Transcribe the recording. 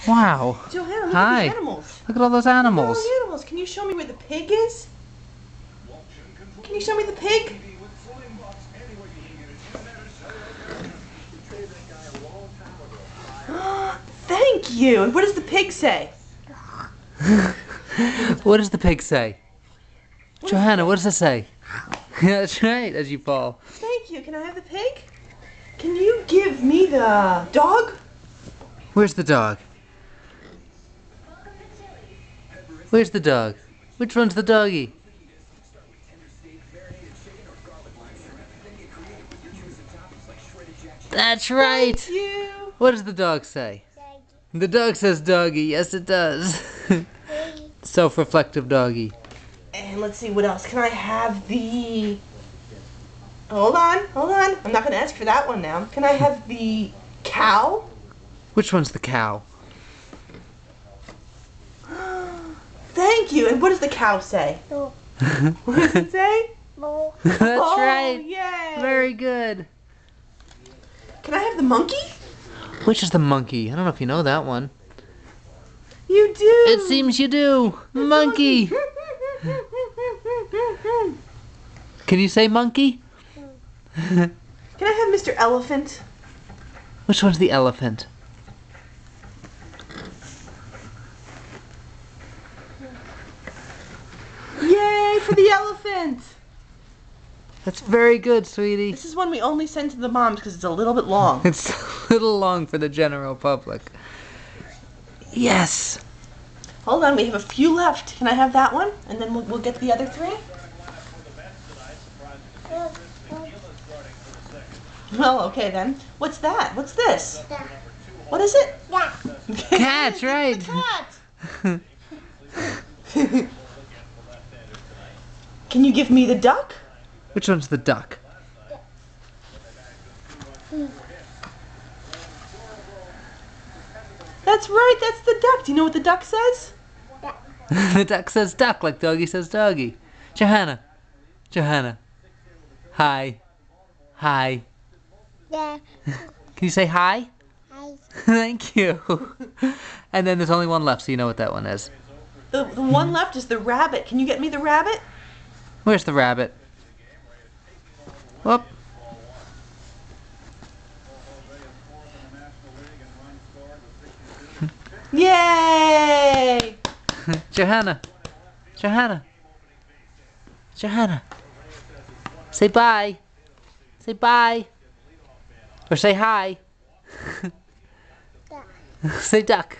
Wow. Johanna, look Hi. at the animals. Look at all those animals. Look at all the animals. Can you show me where the pig is? Can you show me the pig? Thank you. And what does the pig say? What does the pig say? Johanna, what does it say? That's right, as you fall. Thank you. Can I have the pig? Can you give me the dog? Where's the dog? Where's the dog? Which one's the doggie? That's right. Thank you. What does the dog say? The dog says doggie. Yes, it does. Self-reflective doggie. And let's see, what else? Can I have the... Hold on. I'm not going to ask for that one now. Can I have the cow? Which one's the cow? Thank you. And what does the cow say? No. What does it say? No. That's right. Yay. Very good. Can I have the monkey? Which is the monkey? I don't know if you know that one. You do. It seems you do. Monkey. Can you say monkey? Can I have Mr. Elephant? Which one's the elephant? Yay for the elephant. That's very good, sweetie. This is one we only send to the moms because it's a little bit long. It's a little long for the general public. Yes. Hold on, we have a few left. Can I have that one? And then we'll get the other three? Well, okay then. What's that? What's this? What is it? Yeah. Cat's right. Cat. Can you give me the duck? Which one's the duck? That's right, that's the duck. Do you know what the duck says? The duck says duck, like doggy says doggy. Johanna. Johanna. Hi. Hi. Yeah. Can you say hi? Hi. Thank you. And then there's only one left, so you know what that one is. The one left is the rabbit. Can you get me the rabbit? Where's the rabbit? Whoop. Yay! Johanna. Johanna. Johanna. Say bye. Say bye. Or say hi. Duck. Say duck.